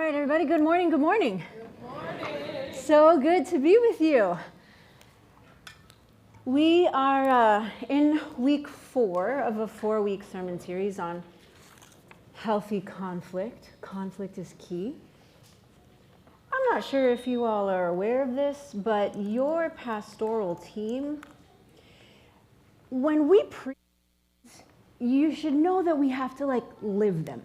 right, everybody, good morning, good morning. Good morning. So good to be with you. We are in week 4 of a 4-week sermon series on healthy conflict. Conflict is key. I'm not sure if you all are aware of this, but your pastoral team, when we preach, you should know that we have to live them.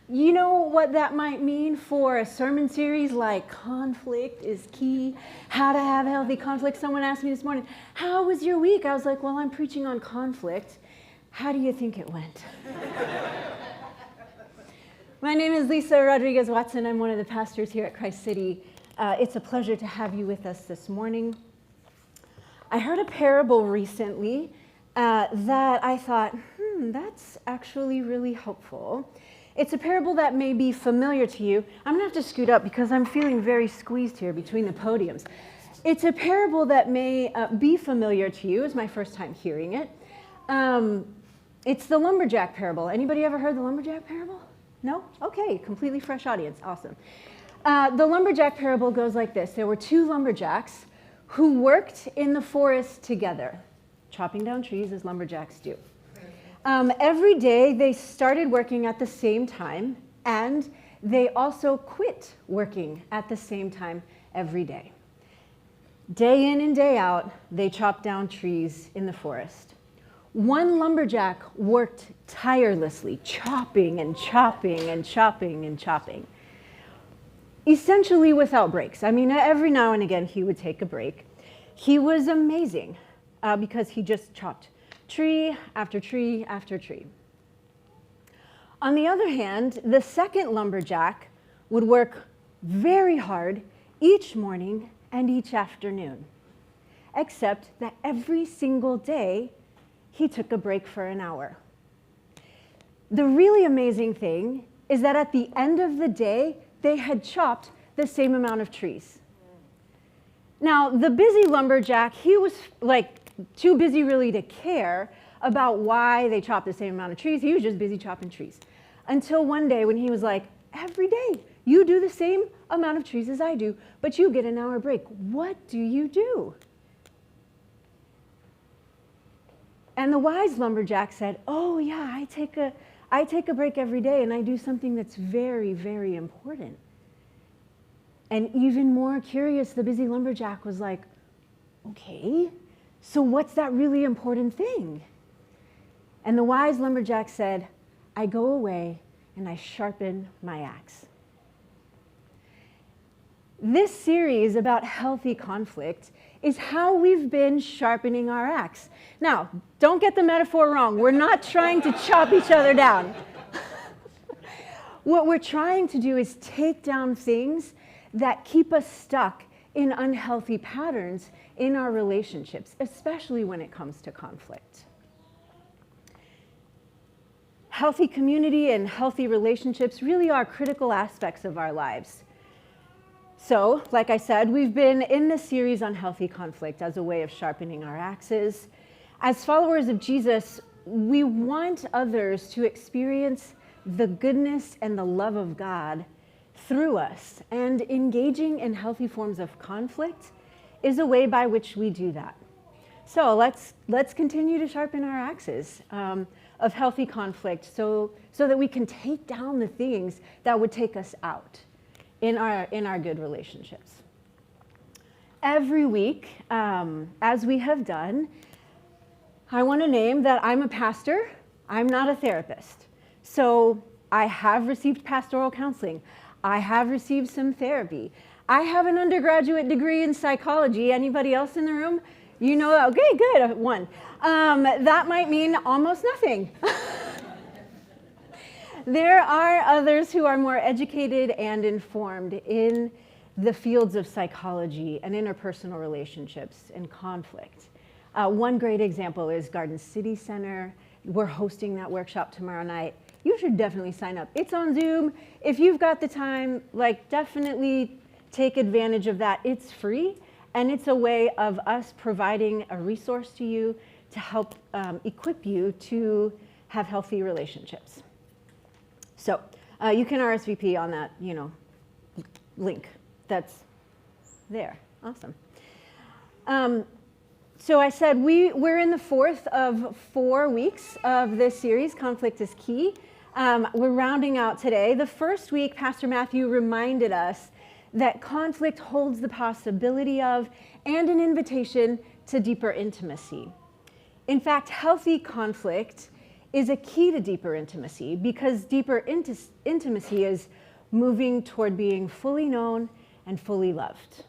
You know what that might mean for a sermon series like conflict is key, how to have healthy conflict. Someone asked me this morning, how was your week? I was like, well, I'm preaching on conflict. How do you think it went? My name is Lisa Rodriguez Watson. I'm one of the pastors here at Christ City. It's a pleasure to have you with us this morning. I heard a parable recently that I thought, that's actually really helpful. It's a parable that may be familiar to you. I'm going to have to scoot up because I'm feeling very squeezed here between the podiums. It's a parable that may be familiar to you. It's my first time hearing it. It's the lumberjack parable. Anybody ever heard the lumberjack parable? No? Okay, completely fresh audience. Awesome. The lumberjack parable goes like this. There were 2 lumberjacks who worked in the forest together, chopping down trees as lumberjacks do. Every day they started working at the same time, and they also quit working at the same time every day. Day in and day out, they chopped down trees in the forest. One lumberjack worked tirelessly, chopping and chopping and chopping and chopping, essentially without breaks. I mean, every now and again he would take a break. He was amazing because he just chopped tree after tree after tree. On the other hand, the second lumberjack would work very hard each morning and each afternoon, except that every single day he took a break for an hour. The really amazing thing is that at the end of the day, they had chopped the same amount of trees. Now, the busy lumberjack, he was too busy really to care about why they chopped the same amount of trees. He was just busy chopping trees. Until one day when he was like, every day you do the same amount of trees as I do, but you get an hour break. What do you do? And the wise lumberjack said, oh yeah, I take a break every day and I do something that's very, very important. And even more curious, the busy lumberjack was like, okay, so what's that really important thing? And the wise lumberjack said, I go away and I sharpen my axe. This series about healthy conflict is how we've been sharpening our axe. Now, don't get the metaphor wrong. We're not trying to chop each other down. What we're trying to do is take down things that keep us stuck in unhealthy patterns in our relationships, especially when it comes to conflict. Healthy community and healthy relationships really are critical aspects of our lives. So, like I said, we've been in this series on healthy conflict as a way of sharpening our axes. As followers of Jesus, we want others to experience the goodness and the love of God through us, and engaging in healthy forms of conflict is a way by which we do that. So let's continue to sharpen our axes of healthy conflict so that we can take down the things that would take us out in our good relationships. Every week, as we have done, I want to name that I'm a pastor. I'm not a therapist. So I have received pastoral counseling. I have received some therapy. I have an undergraduate degree in psychology. Anybody else in the room? You know that? Okay, good, 1. That might mean almost nothing. There are others who are more educated and informed in the fields of psychology and interpersonal relationships and conflict. One great example is Garden City Center. We're hosting that workshop tomorrow night. You should definitely sign up. It's on Zoom. If you've got the time, definitely take advantage of that. It's free, and it's a way of us providing a resource to you to help equip you to have healthy relationships. So You can RSVP on that, link that's there. Awesome. So I said we're in the fourth of 4 weeks of this series, Conflict is Key. We're rounding out today. The first week, Pastor Matthew reminded us that conflict holds the possibility of and an invitation to deeper intimacy. In fact, healthy conflict is a key to deeper intimacy because deeper intimacy is moving toward being fully known and fully loved.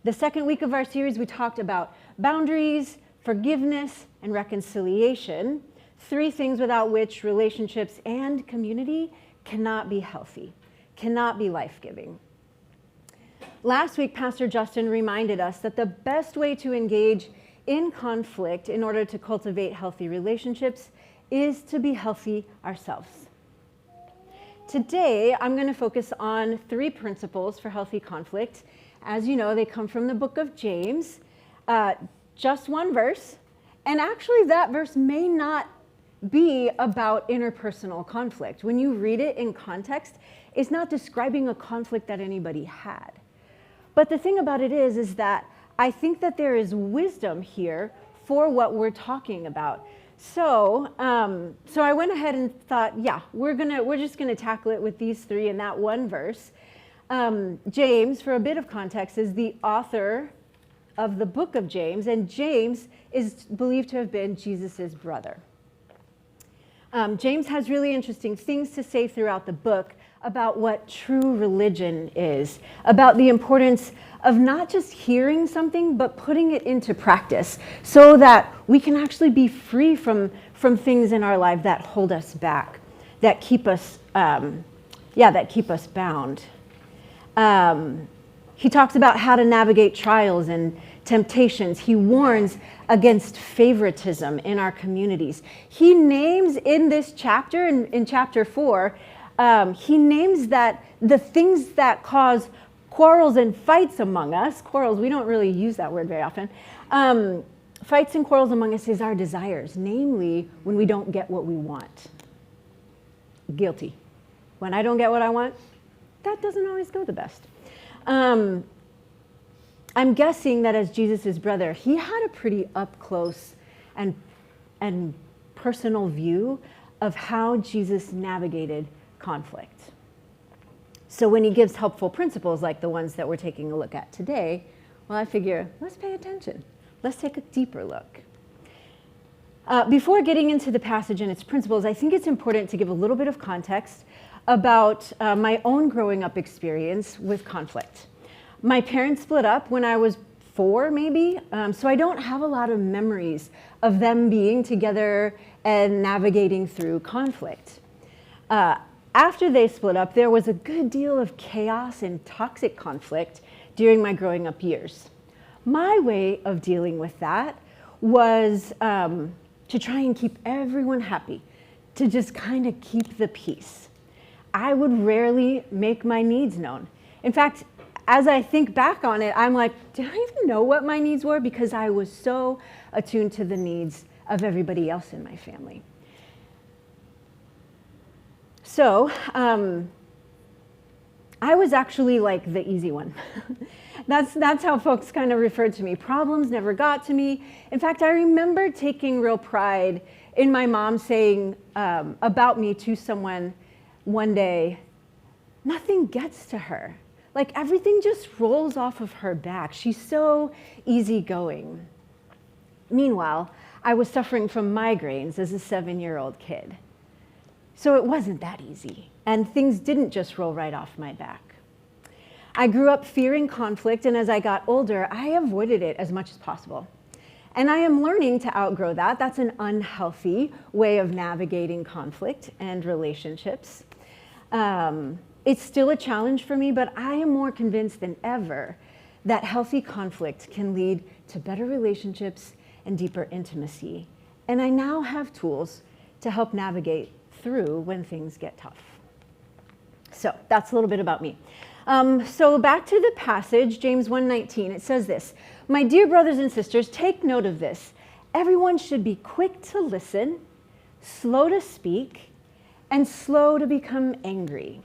The second week of our series, we talked about boundaries, forgiveness, and reconciliation, 3 things without which relationships and community cannot be healthy, cannot be life-giving. Last week, Pastor Justin reminded us that the best way to engage in conflict in order to cultivate healthy relationships is to be healthy ourselves. Today, I'm going to focus on 3 principles for healthy conflict. As you know, they come from the book of James, just 1 verse, and actually that verse may not be about interpersonal conflict. When you read it in context, it's not describing a conflict that anybody had. But the thing about it is that I think that there is wisdom here for what we're talking about. So I went ahead and thought, yeah, we're just gonna tackle it with these 3 in that 1 verse. James, for a bit of context, is the author of the book of James, and James is believed to have been Jesus's brother. James has really interesting things to say throughout the book about what true religion is, about the importance of not just hearing something, but putting it into practice so that we can actually be free from things in our life that hold us back, that keep us, bound. He talks about how to navigate trials and temptations. He warns against favoritism in our communities. He names in this chapter, in chapter 4, he names that the things that cause quarrels and fights among us, quarrels, we don't really use that word very often, fights and quarrels among us is our desires, namely when we don't get what we want. Guilty. When I don't get what I want, that doesn't always go the best. I'm guessing that as Jesus' brother, he had a pretty up close and personal view of how Jesus navigated conflict. So when he gives helpful principles like the ones that we're taking a look at today, well, I figure, let's pay attention. Let's take a deeper look. Before getting into the passage and its principles, I think it's important to give a little bit of context about my own growing up experience with conflict. My parents split up when I was 4, maybe, so I don't have a lot of memories of them being together and navigating through conflict. After they split up, there was a good deal of chaos and toxic conflict during my growing up years. My way of dealing with that was to try and keep everyone happy, to just kind of keep the peace. I would rarely make my needs known. In fact, as I think back on it, I'm like, did I even know what my needs were? Because I was so attuned to the needs of everybody else in my family. So I was actually like the easy one. That's how folks kind of referred to me. Problems never got to me. In fact, I remember taking real pride in my mom saying about me to someone one day, nothing gets to her. Like everything just rolls off of her back. She's so easygoing. Meanwhile, I was suffering from migraines as a 7-year-old kid. So it wasn't that easy, and things didn't just roll right off my back. I grew up fearing conflict, and as I got older, I avoided it as much as possible. And I am learning to outgrow that. That's an unhealthy way of navigating conflict and relationships. It's still a challenge for me, but I am more convinced than ever that healthy conflict can lead to better relationships and deeper intimacy. And I now have tools to help navigate through when things get tough. So that's a little bit about me. So back to the passage, James 1:19, it says this, "My dear brothers and sisters, take note of this. Everyone should be quick to listen, slow to speak, and slow to become angry.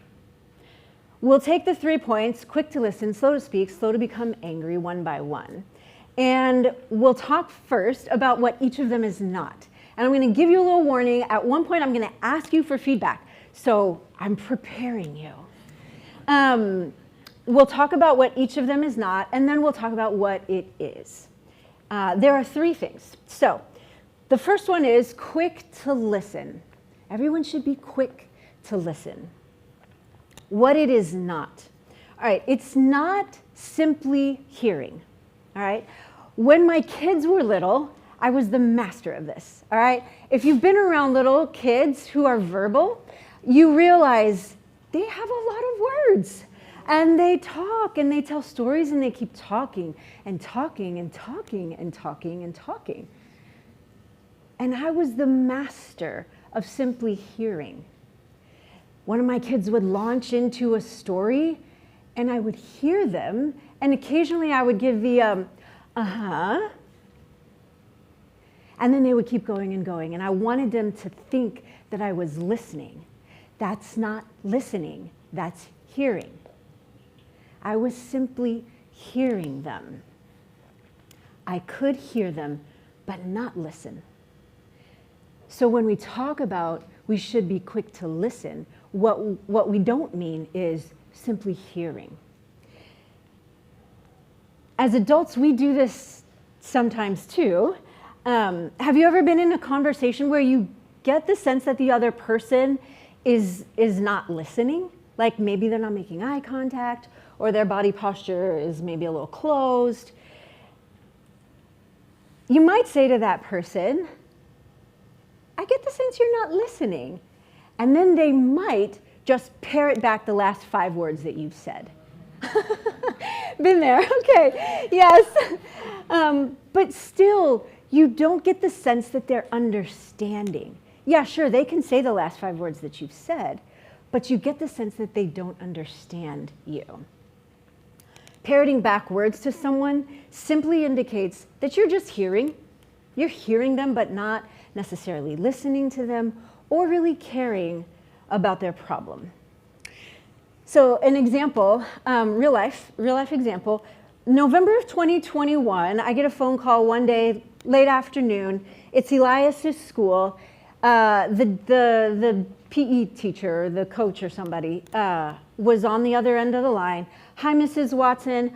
We'll take the 3 points, quick to listen, slow to speak, slow to become angry, one by one. And we'll talk first about what each of them is not. And I'm going to give you a little warning. At one point, I'm going to ask you for feedback. So I'm preparing you. We'll talk about what each of them is not, and then we'll talk about what it is. There are 3 things. So the first one is quick to listen. Everyone should be quick to listen. What it is not. All right, it's not simply hearing. All right, when my kids were little, I was the master of this. All right, if you've been around little kids who are verbal, you realize they have a lot of words. And they talk and they tell stories and they keep talking and talking and talking and talking and talking. And I was the master of simply hearing. One of my kids would launch into a story and I would hear them, and occasionally I would give the uh-huh, and then they would keep going and going, and I wanted them to think that I was listening. That's not listening, that's hearing. I was simply hearing them. I could hear them, but not listen. So when we talk about we should be quick to listen, what we don't mean is simply hearing. As adults, we do this sometimes too. Have you ever been in a conversation where you get the sense that the other person is not listening? Like maybe they're not making eye contact, or their body posture is maybe a little closed. You might say to that person, I get the sense you're not listening. And then they might just parrot back the last 5 words that you've said. Been there, okay, yes. But still, you don't get the sense that they're understanding. Yeah, sure, they can say the last 5 words that you've said, but you get the sense that they don't understand you. Parroting back words to someone simply indicates that you're just hearing. You're hearing them, but not necessarily listening to them or really caring about their problem. So an example, real life example, November of 2021, I get a phone call one day, late afternoon. It's Elias's school. The PE teacher, the coach or somebody, was on the other end of the line. Hi, Mrs. Watson.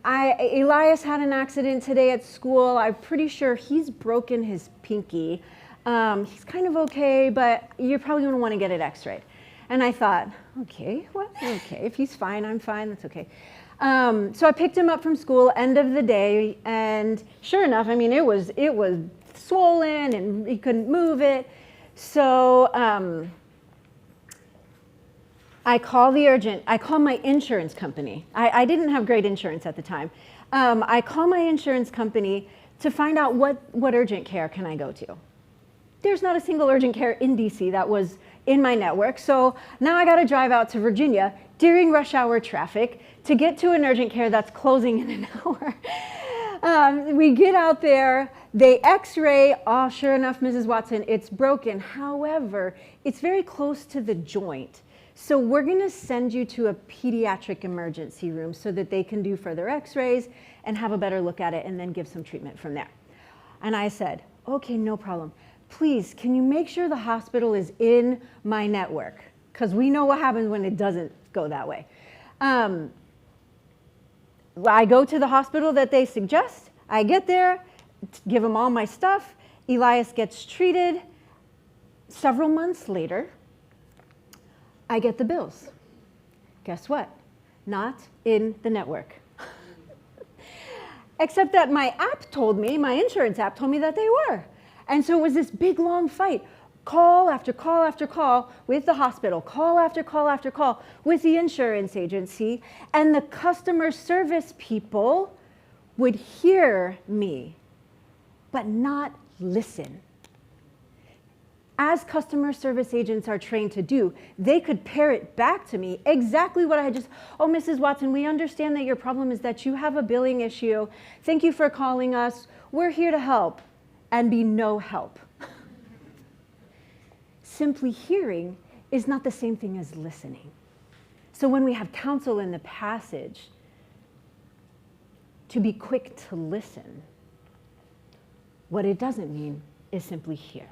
Elias had an accident today at school. I'm pretty sure he's broken his pinky. He's kind of okay, but you're probably going to want to get it x-rayed. And I thought, okay, well, okay, if he's fine, I'm fine, that's okay. So I picked him up from school, end of the day, and sure enough, I mean, it was swollen and he couldn't move it. So I call my insurance company. I didn't have great insurance at the time. I call my insurance company to find out what urgent care can I go to. There's not a single urgent care in DC that was in my network. So now I got to drive out to Virginia during rush hour traffic to get to an urgent care that's closing in an hour. We get out there, they x-ray, oh, sure enough, Mrs. Watson, it's broken. However, it's very close to the joint. So we're going to send you to a pediatric emergency room so that they can do further x-rays and have a better look at it and then give some treatment from there. And I said, okay, no problem. Please, can you make sure the hospital is in my network? Because we know what happens when it doesn't go that way. I go to the hospital that they suggest. I get there, give them all my stuff. Elias gets treated. Several months later, I get the bills. Guess what? Not in the network. Except that my app told me, my insurance app told me that they were. And so it was this big, long fight. Call after call after call with the hospital, call after call after call with the insurance agency, and the customer service people would hear me, but not listen. As customer service agents are trained to do, they could parrot back to me exactly what I had just, oh, Mrs. Watson, we understand that your problem is that you have a billing issue. Thank you for calling us. We're here to help, and be no help. simply hearing is not the same thing as listening. So when we have counsel in the passage to be quick to listen, what it doesn't mean is simply hear.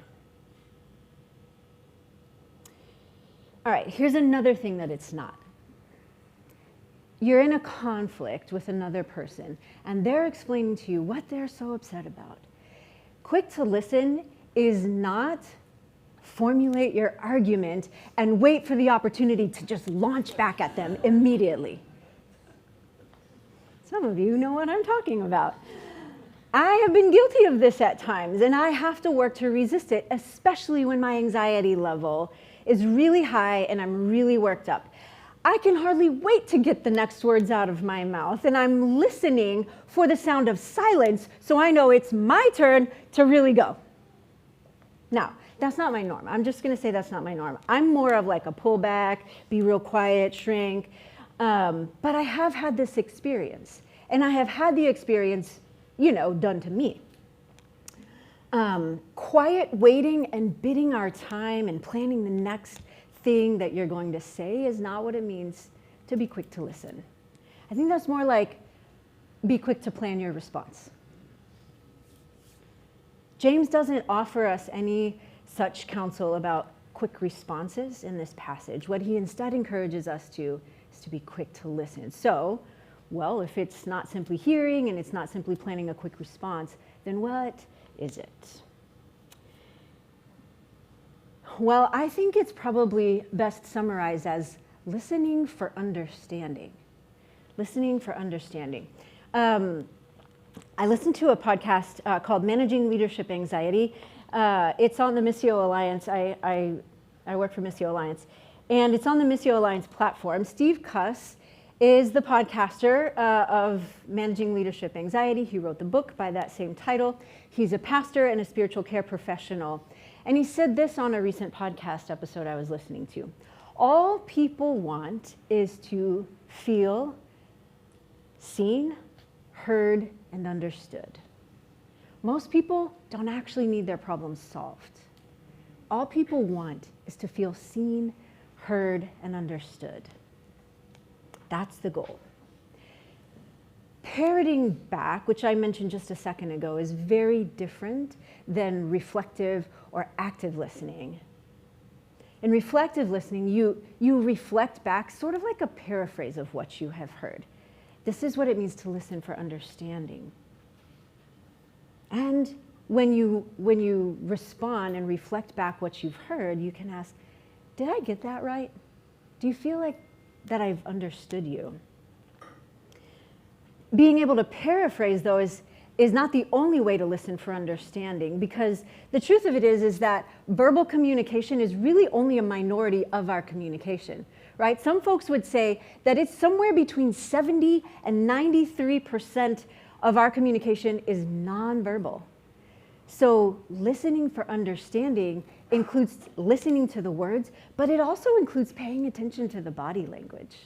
All right, here's another thing that it's not. You're in a conflict with another person, and they're explaining to you what they're so upset about. Quick to listen is not formulate your argument and wait for the opportunity to just launch back at them immediately. Some of you know what I'm talking about. I have been guilty of this at times, and I have to work to resist it, especially when my anxiety level is really high and I'm really worked up. I can hardly wait to get the next words out of my mouth, and I'm listening for the sound of silence so I know it's my turn to really go. Now, that's not my norm. I'm just going to say that's not my norm. I'm more of like a pullback, be real quiet, shrink. But I have had this experience, and I have had the experience, done to me. Quiet waiting and bidding our time and planning the next thing that you're going to say is not what it means to be quick to listen. I think that's more like be quick to plan your response. James doesn't offer us any such counsel about quick responses in this passage. What he instead encourages us to is to be quick to listen. So, well, if it's not simply hearing and it's not simply planning a quick response, then what is it? Well, I think it's probably best summarized as listening for understanding. Listening for understanding. I listened to a podcast called Managing Leadership Anxiety. It's on the Missio Alliance. I work for Missio Alliance. And it's on the Missio Alliance platform. Steve Cuss is the podcaster of Managing Leadership Anxiety. He wrote the book by that same title. He's a pastor and a spiritual care professional. And he said this on a recent podcast episode I was listening to. All people want is to feel seen, heard, and understood. Most people don't actually need their problems solved. All people want is to feel seen, heard, and understood. That's the goal. Parroting back, which I mentioned just a second ago, is very different than reflective or active listening. In reflective listening, you reflect back sort of like a paraphrase of what you have heard. This is what it means to listen for understanding. And when you respond and reflect back what you've heard, you can ask, did I get that right? Do you feel like that I've understood you? Being able to paraphrase, though, is not the only way to listen for understanding, because the truth of it is that verbal communication is really only a minority of our communication, right? Some folks would say that it's somewhere between 70 and 93% of our communication is nonverbal. So listening for understanding includes listening to the words, but it also includes paying attention to the body language.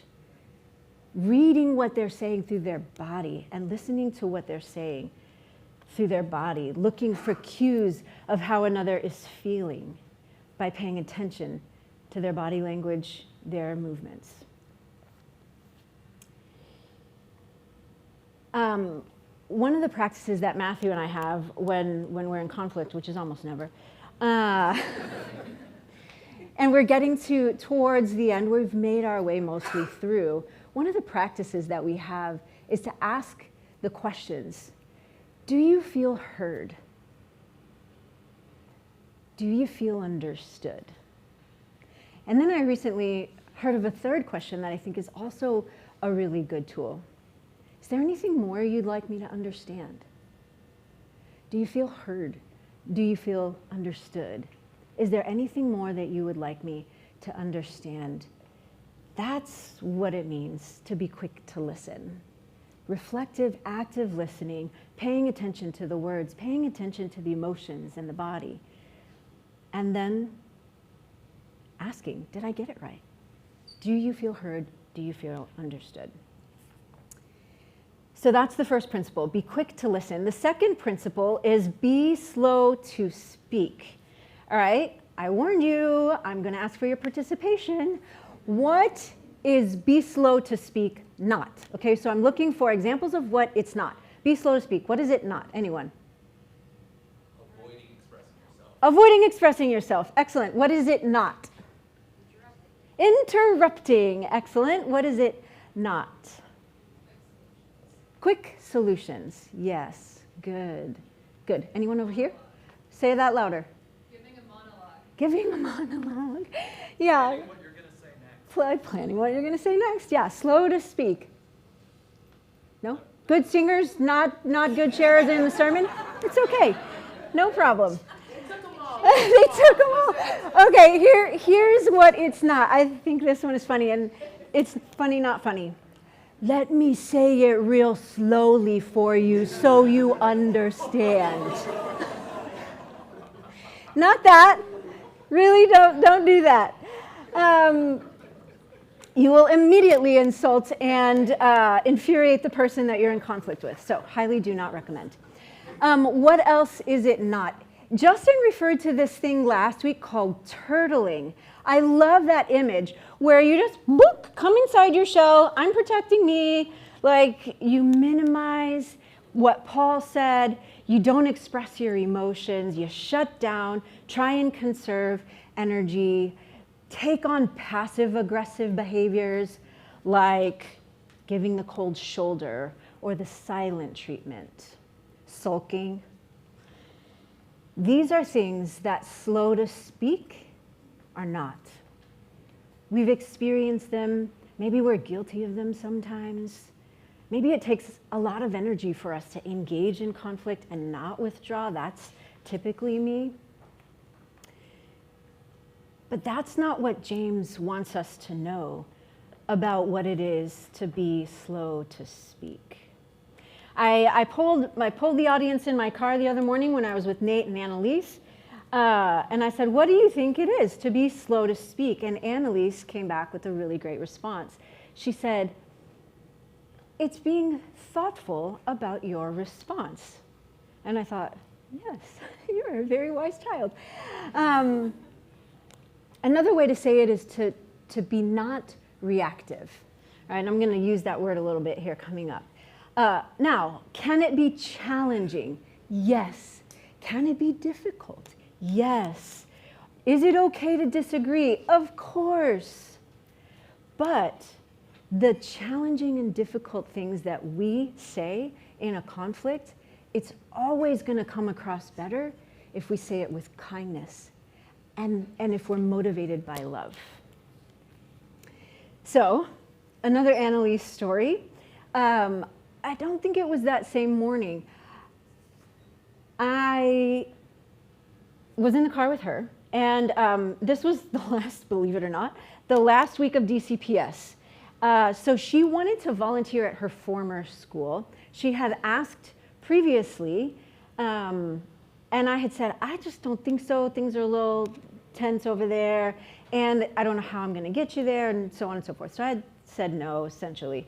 Reading what they're saying through their body and listening to what they're saying through their body, looking for cues of how another is feeling by paying attention to their body language, their movements. One of the practices that Matthew and I have when we're in conflict, which is almost never, and we're getting towards the end, we've made our way mostly through. One of the practices that we have is to ask the questions. Do you feel heard? Do you feel understood? And then I recently heard of a third question that I think is also a really good tool. Is there anything more you'd like me to understand? Do you feel heard? Do you feel understood? Is there anything more that you would like me to understand? That's what it means to be quick to listen. Reflective, active listening, paying attention to the words, paying attention to the emotions and the body, and then asking, did I get it right? Do you feel heard? Do you feel understood? So that's the first principle, be quick to listen. The second principle is be slow to speak. All right? I warned you, I'm going to ask for your participation. What is be slow to speak not? Okay, so I'm looking for examples of what it's not. Be slow to speak. What is it not? Anyone? Avoiding expressing yourself. Avoiding expressing yourself. Excellent. What is it not? Interrupting. Excellent. What is it not? Quick solutions. Yes. Good. Good. Anyone over here? Say that louder. Giving a monologue. Giving a monologue. Yeah. Planning what you're going to say next. Planning what you're going to say next. Yeah. Slow to speak. No? Good singers, not good sharers in the sermon? It's okay. No problem. They took them all. Okay, here's what it's not. I think this one is funny, and it's funny, not funny. Let me say it real slowly for you so you understand. Not that. Really, don't do that. You will immediately insult and infuriate the person that you're in conflict with. So, highly do not recommend. What else is it not? Justin referred to this thing last week called turtling. I love that image where you just boop, come inside your shell. I'm protecting me. Like you minimize what Paul said. You don't express your emotions. You shut down. Try and conserve energy. Take on passive-aggressive behaviors like giving the cold shoulder or the silent treatment, sulking. These are things that slow to speak are not. We've experienced them. Maybe we're guilty of them sometimes. Maybe it takes a lot of energy for us to engage in conflict and not withdraw. That's typically me. But that's not what James wants us to know about what it is to be slow to speak. I polled the audience in my car the other morning when I was with Nate and Annalise, and I said, what do you think it is to be slow to speak? And Annalise came back with a really great response. She said, it's being thoughtful about your response. And I thought, yes, you're a very wise child. Another way to say it is to be not reactive. All right, I'm going to use that word a little bit here coming up. Now, can it be challenging? Yes. Can it be difficult? Yes. Is it okay to disagree? Of course. But the challenging and difficult things that we say in a conflict, it's always going to come across better if we say it with kindness and if we're motivated by love. So, another Annalise story. I don't think it was that same morning. I was in the car with her, and this was the last, believe it or not, the last week of DCPS. So she wanted to volunteer at her former school. She had asked previously, and I had said, I just don't think so. Things are a little tense over there, and I don't know how I'm going to get you there, and so on and so forth. So I had said no, essentially.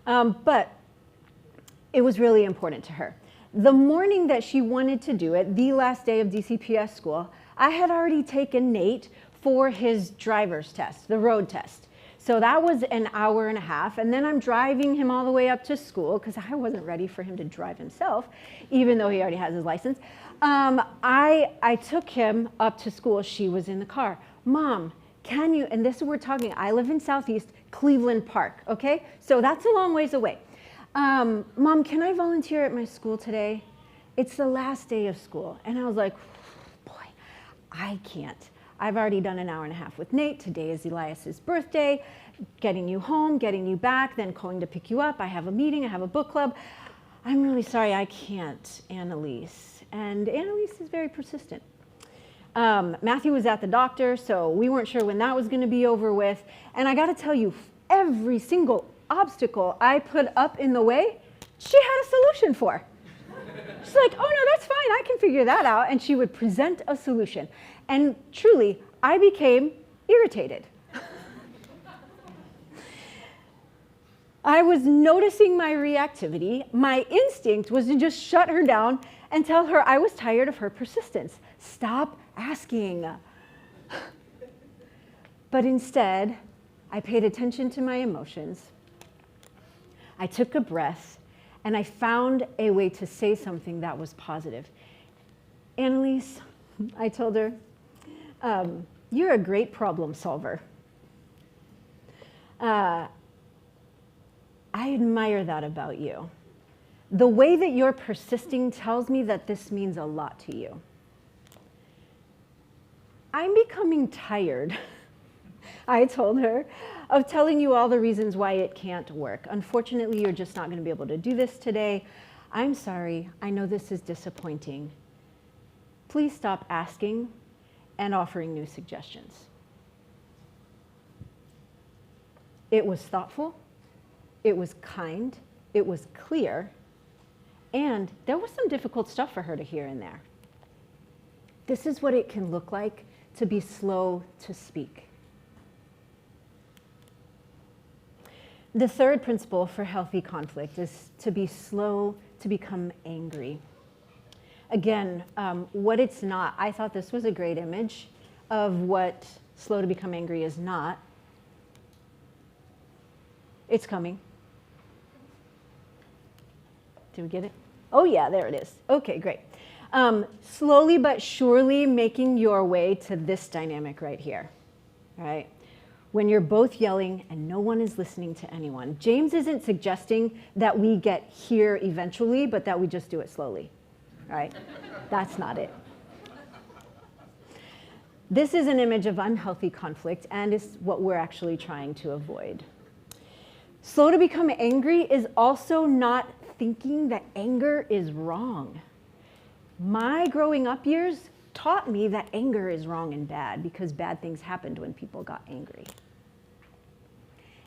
But it was really important to her. The morning that she wanted to do it, the last day of DCPS school, I had already taken Nate for his driver's test, the road test. So that was an hour and a half, and then I'm driving him all the way up to school because I wasn't ready for him to drive himself, even though he already has his license. I took him up to school. She was in the car. Mom, can you, and this is we're talking, I live in Southeast Cleveland Park, okay? So that's a long ways away. Mom, can I volunteer at my school today? It's the last day of school. And I was like, boy, I can't. I've already done an hour and a half with Nate. Today is Elias's birthday, getting you home, getting you back, then going to pick you up. I have a meeting, I have a book club. I'm really sorry, I can't, Annalise. And Annalise is very persistent. Matthew was at the doctor, so we weren't sure when that was going to be over with. And I got to tell you, every single obstacle I put up in the way, she had a solution for. She's like, oh no, that's fine, I can figure that out. And she would present a solution. And truly, I became irritated. I was noticing my reactivity. My instinct was to just shut her down and tell her I was tired of her persistence. Stop asking. But instead, I paid attention to my emotions. I took a breath, and I found a way to say something that was positive. Annalise, I told her, you're a great problem solver. I admire that about you. The way that you're persisting tells me that this means a lot to you. I'm becoming tired, I told her, of telling you all the reasons why it can't work. Unfortunately, you're just not going to be able to do this today. I'm sorry. I know this is disappointing. Please stop asking and offering new suggestions. It was thoughtful, it was kind, it was clear, and there was some difficult stuff for her to hear in there. This is what it can look like to be slow to speak. The third principle for healthy conflict is to be slow to become angry. Again, what it's not, I thought this was a great image of what slow to become angry is not. It's coming. Did we get it? Oh yeah, there it is. Okay, great. Slowly but surely making your way to this dynamic right here, right? When you're both yelling and no one is listening to anyone. James isn't suggesting that we get here eventually, but that we just do it slowly, right? That's not it. This is an image of unhealthy conflict and is what we're actually trying to avoid. Slow to become angry is also not thinking that anger is wrong. My growing up years taught me that anger is wrong and bad because bad things happened when people got angry.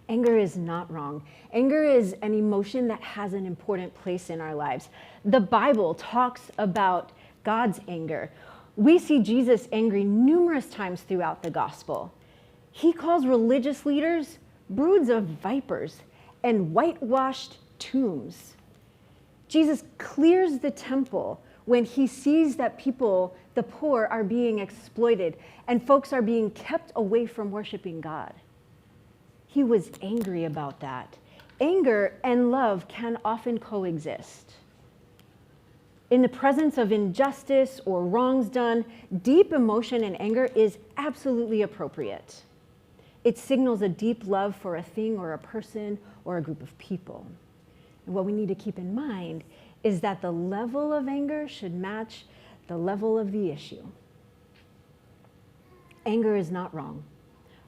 Anger is not wrong. Anger is an emotion that has an important place in our lives. The Bible talks about God's anger. We see Jesus angry numerous times throughout the gospel. He calls religious leaders broods of vipers and whitewashed tombs. Jesus clears the temple when he sees that people, the poor, are being exploited and folks are being kept away from worshiping God. He was angry about that. Anger and love can often coexist. In the presence of injustice or wrongs done, deep emotion and anger is absolutely appropriate. It signals a deep love for a thing or a person or a group of people. And what we need to keep in mind is that the level of anger should match the level of the issue. Anger is not wrong,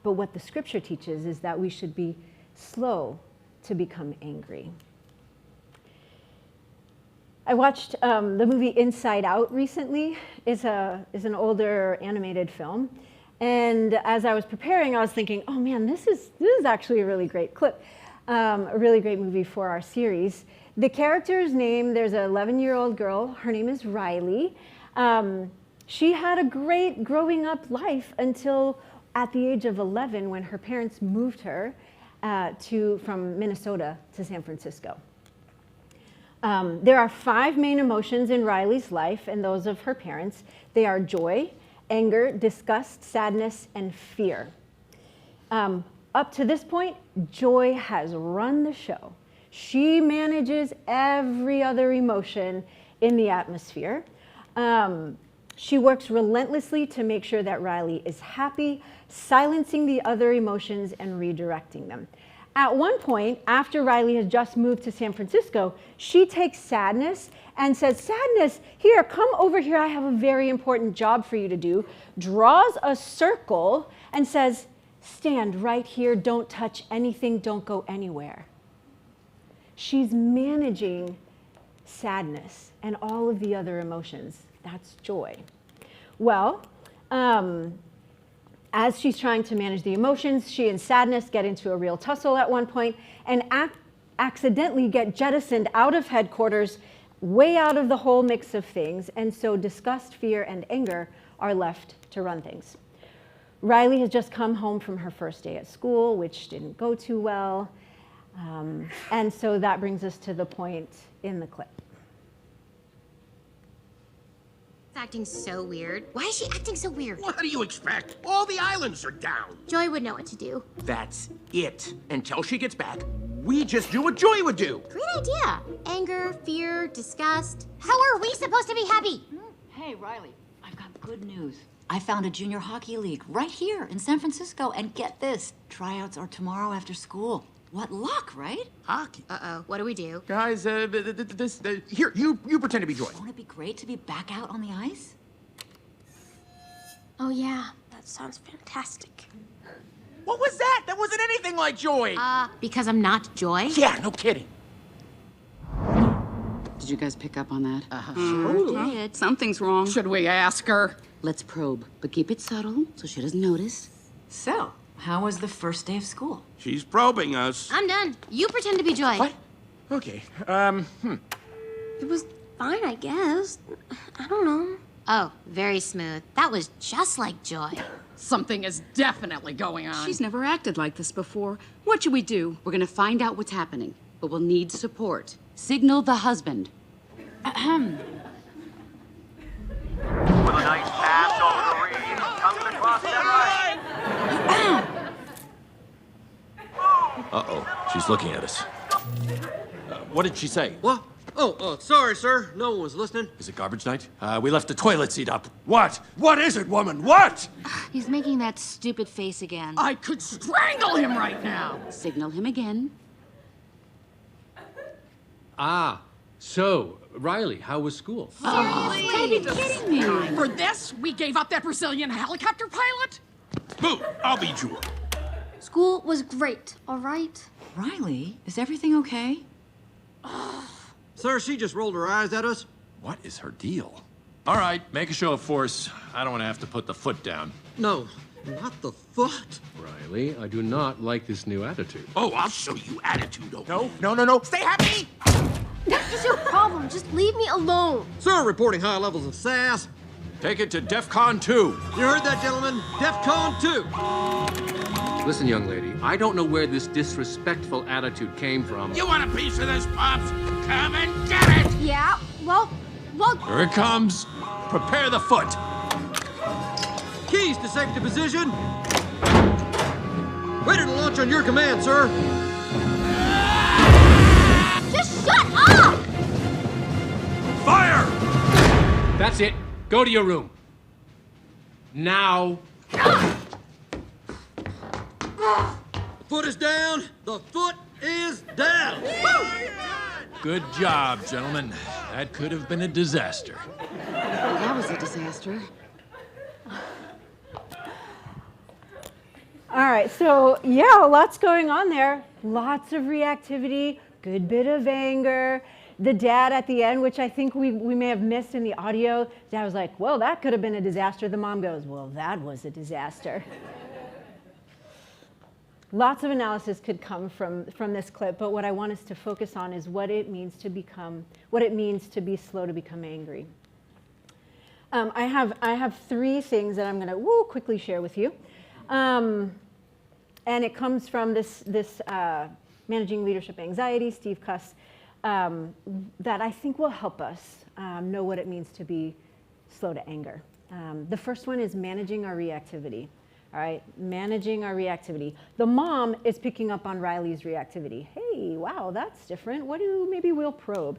but what the scripture teaches is that we should be slow to become angry. I watched the movie Inside Out recently. It's an older animated film. And as I was preparing, I was thinking, oh man, this is actually a really great clip, a really great movie for our series. The character's name, there's an 11-year-old girl, her name is Riley. She had a great growing up life until at the age of 11 when her parents moved her from Minnesota to San Francisco. There are 5 main emotions in Riley's life and those of her parents. They are joy, anger, disgust, sadness, and fear. Up to this point, joy has run the show. She manages every other emotion in the atmosphere. She works relentlessly to make sure that Riley is happy, silencing the other emotions and redirecting them. At one point, after Riley has just moved to San Francisco, she takes Sadness and says, Sadness, here, come over here. I have a very important job for you to do. Draws a circle and says, stand right here. Don't touch anything. Don't go anywhere. She's managing sadness and all of the other emotions. That's joy. Well, as she's trying to manage the emotions, she and Sadness get into a real tussle at one point and accidentally get jettisoned out of headquarters, way out of the whole mix of things. And so disgust, fear, and anger are left to run things. Riley has just come home from her first day at school, which didn't go too well. And so that brings us to the point in the clip. acting so weird. Why is she acting so weird? What do you expect? All the islands are down. Joy would know what to do. That's it. Until she gets back, we just do what Joy would do. Great idea. Anger, fear, disgust. How are we supposed to be happy? Hey, Riley, I've got good news. I found a junior hockey league right here in San Francisco, and get this, tryouts are tomorrow after school. What luck, right? Hockey. Uh-oh, what do we do? Guys, here, you pretend to be Joy. Won't it be great to be back out on the ice? Oh yeah, that sounds fantastic. What was that? That wasn't anything like Joy. Because I'm not Joy? Yeah, no kidding. Did you guys pick up on that? Did. Something's wrong. Should we ask her? Let's probe, but keep it subtle so she doesn't notice. So, how was the first day of school? She's probing us. I'm done. You pretend to be Joy. What? Okay, It was fine, I guess. I don't know. Oh, very smooth. That was just like Joy. Something is definitely going on. She's never acted like this before. What should we do? We're gonna find out what's happening, but we'll need support. Signal the husband. With a nice pass over the reed, comes across the right. Uh-oh, she's looking at us. What did she say? What? Oh, sorry, sir. No one was listening. Is it garbage night? We left the toilet seat up. What? What is it, woman? What? He's making that stupid face again. I could strangle him right now. Signal him again. Ah, so, Riley, how was school? Gotta be kidding me. For this, we gave up that Brazilian helicopter pilot? boo, I'll be Joy. School was great, all right? Riley, is everything okay? Sir, she just rolled her eyes at us. What is her deal? All right, make a show of force. I don't want to have to put the foot down. No, not the foot. Riley, I do not like this new attitude. Oh, I'll show you attitude. No. Stay happy. What is your problem? Just leave me alone. Sir, reporting high levels of sass. Take it to DEFCON 2. You heard that, gentlemen? DEFCON 2. Listen, young lady, I don't know where this disrespectful attitude came from. You want a piece of this, Pops? Come and get it. Yeah, well, Here it comes. Prepare the foot. Keys to safety position. Ready to launch on your command, sir. just shut up! Fire! That's it. Go to your room. Now. Foot is down. The foot is down. Good job, gentlemen. That could have been a disaster. That was a disaster. All right, so yeah, lots going on there. Lots of reactivity, good bit of anger. The dad at the end, which I think we may have missed in the audio, dad was like, well, that could have been a disaster. The mom goes, well, that was a disaster. Lots of analysis could come from this clip, but what I want us to focus on is what it means to be slow to become angry. I have three things that I'm going to quickly share with you. And it comes from this Managing Leadership Anxiety, Steve Cuss, that I think will help us know what it means to be slow to anger. The first one is managing our reactivity. All right, managing our reactivity. The mom is picking up on Riley's reactivity. Hey, wow, that's different. Maybe we'll probe.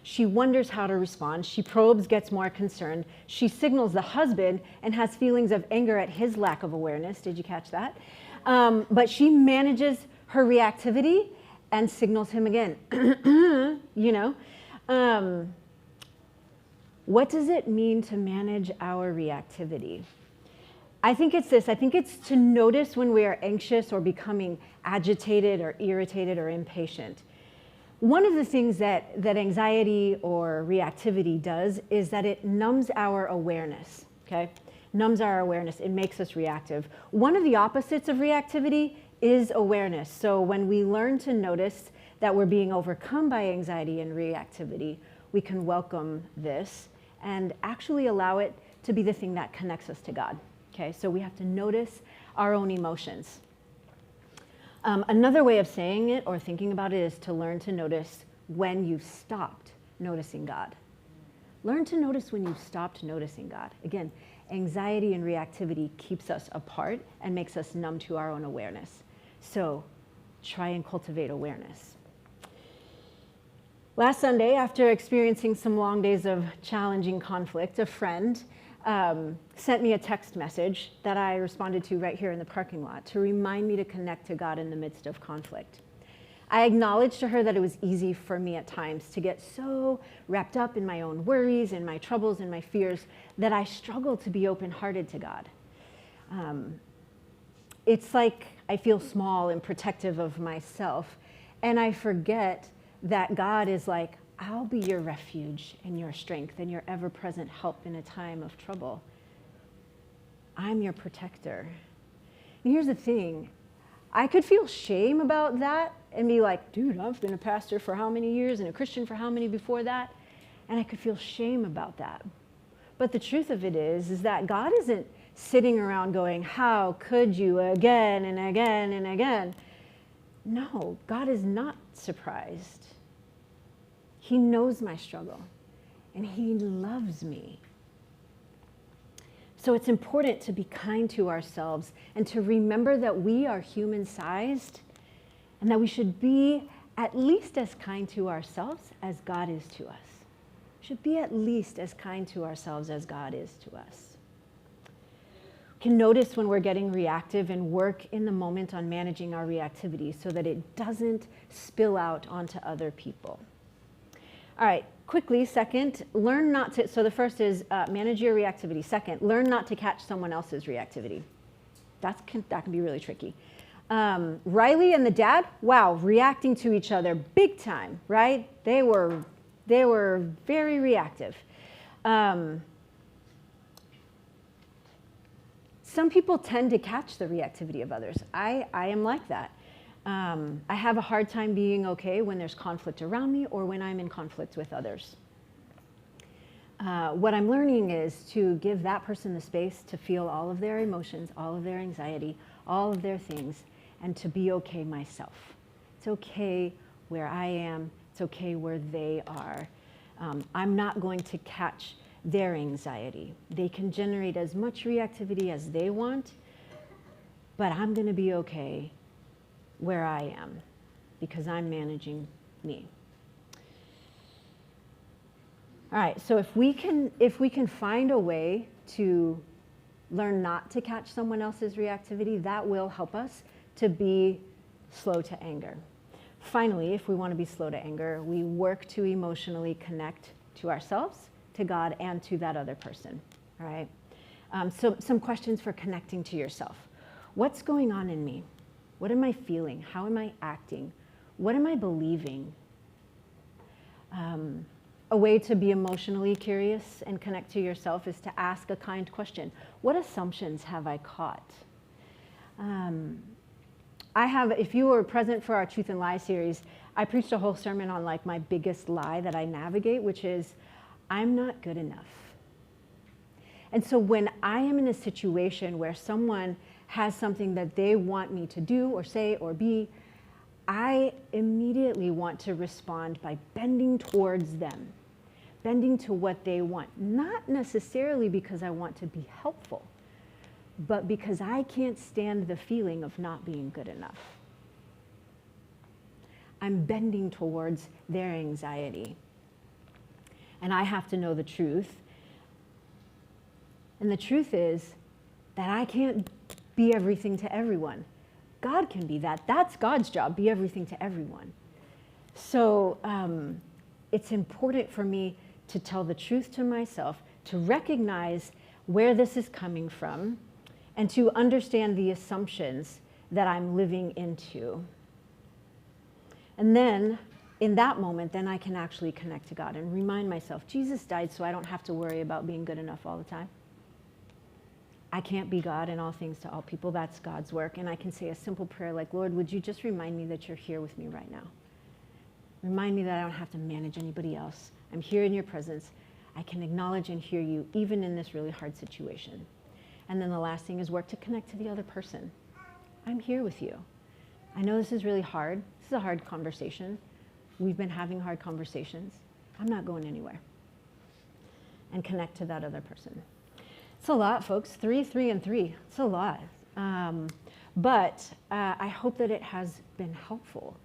She wonders how to respond. She probes, gets more concerned. She signals the husband and has feelings of anger at his lack of awareness. Did you catch that? But she manages her reactivity and signals him again. What does it mean to manage our reactivity? I think it's this. I think it's to notice when we are anxious or becoming agitated or irritated or impatient. One of the things that anxiety or reactivity does is that it numbs our awareness, okay? Numbs our awareness. It makes us reactive. One of the opposites of reactivity is awareness. So when we learn to notice that we're being overcome by anxiety and reactivity, we can welcome this and actually allow it to be the thing that connects us to God. Okay, so we have to notice our own emotions. Another way of saying it or thinking about it is to learn to notice when you've stopped noticing God. Learn to notice when you've stopped noticing God. Again, anxiety and reactivity keeps us apart and makes us numb to our own awareness. So try and cultivate awareness. Last Sunday, after experiencing some long days of challenging conflict, a friend sent me a text message that I responded to right here in the parking lot to remind me to connect to God in the midst of conflict. I acknowledged to her that it was easy for me at times to get so wrapped up in my own worries and my troubles and my fears that I struggled to be open-hearted to God. It's like I feel small and protective of myself, and I forget that God is like, I'll be your refuge and your strength and your ever-present help in a time of trouble. I'm your protector. And here's the thing. I could feel shame about that and be like, dude, I've been a pastor for how many years and a Christian for how many before that? And I could feel shame about that. But the truth of it is that God isn't sitting around going, how could you again and again and again? No, God is not surprised. He knows my struggle, and he loves me. So it's important to be kind to ourselves and to remember that we are human-sized and that we should be at least as kind to ourselves as God is to us. We should be at least as kind to ourselves as God is to us. We can notice when we're getting reactive and work in the moment on managing our reactivity so that it doesn't spill out onto other people. All right, quickly, second, learn not to, so the first is manage your reactivity. Second, learn not to catch someone else's reactivity. That can be really tricky. Riley and the dad, wow, reacting to each other big time, right? They were very reactive. Some people tend to catch the reactivity of others. I am like that. I have a hard time being okay when there's conflict around me or when I'm in conflict with others. What I'm learning is to give that person the space to feel all of their emotions, all of their anxiety, all of their things, and to be okay myself. It's okay where I am. It's okay where they are. I'm not going to catch their anxiety. They can generate as much reactivity as they want, but I'm going to be okay where I am because I'm managing me. All right, so if we can find a way to learn not to catch someone else's reactivity, that will help us to be slow to anger. Finally, if we want to be slow to anger, we work to emotionally connect to ourselves, to God, and to that other person. All right. So some questions for connecting to yourself. What's going on in me? What am I feeling? How am I acting? What am I believing? A way to be emotionally curious and connect to yourself is to ask a kind question. What assumptions have I caught? If you were present for our Truth and Lie series, I preached a whole sermon on like my biggest lie that I navigate, which is, I'm not good enough. And so when I am in a situation where someone has something that they want me to do or say or be, I immediately want to respond by bending towards them, bending to what they want, not necessarily because I want to be helpful, but because I can't stand the feeling of not being good enough. I'm bending towards their anxiety. And I have to know the truth. And the truth is that I can't be everything to everyone. God can be that. That's God's job, be everything to everyone. So it's important for me to tell the truth to myself, to recognize where this is coming from, and to understand the assumptions that I'm living into. And then, in that moment, then I can actually connect to God and remind myself, Jesus died so I don't have to worry about being good enough all the time. I can't be God in all things to all people. That's God's work. And I can say a simple prayer like, Lord, would you just remind me that you're here with me right now? Remind me that I don't have to manage anybody else. I'm here in your presence. I can acknowledge and hear you even in this really hard situation. And then the last thing is work to connect to the other person. I'm here with you. I know this is really hard. This is a hard conversation. We've been having hard conversations. I'm not going anywhere. and connect to that other person. It's a lot, folks. 3, 3, and 3. It's a lot. But I hope that it has been helpful.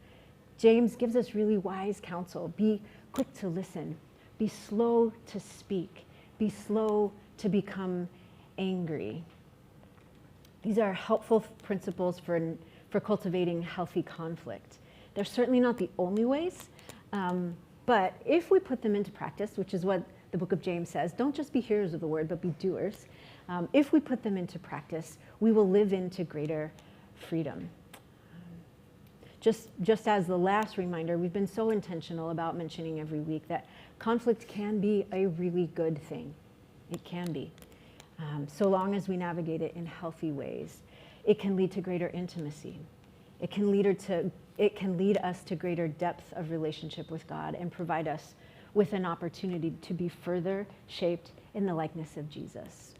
James gives us really wise counsel. Be quick to listen. Be slow to speak. Be slow to become angry. These are helpful principles for cultivating healthy conflict. They're certainly not the only ways, but if we put them into practice, which is what the book of James says, don't just be hearers of the word, but be doers. If we put them into practice, we will live into greater freedom. Just as the last reminder, we've been so intentional about mentioning every week that conflict can be a really good thing. It can be. So long as we navigate it in healthy ways. It can lead to greater intimacy. It can lead us to greater depth of relationship with God and provide us with an opportunity to be further shaped in the likeness of Jesus.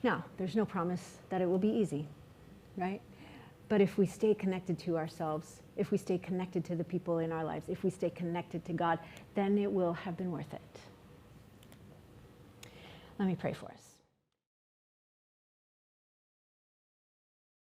Now, there's no promise that it will be easy, right? But if we stay connected to ourselves, if we stay connected to the people in our lives, if we stay connected to God, then it will have been worth it. Let me pray for us.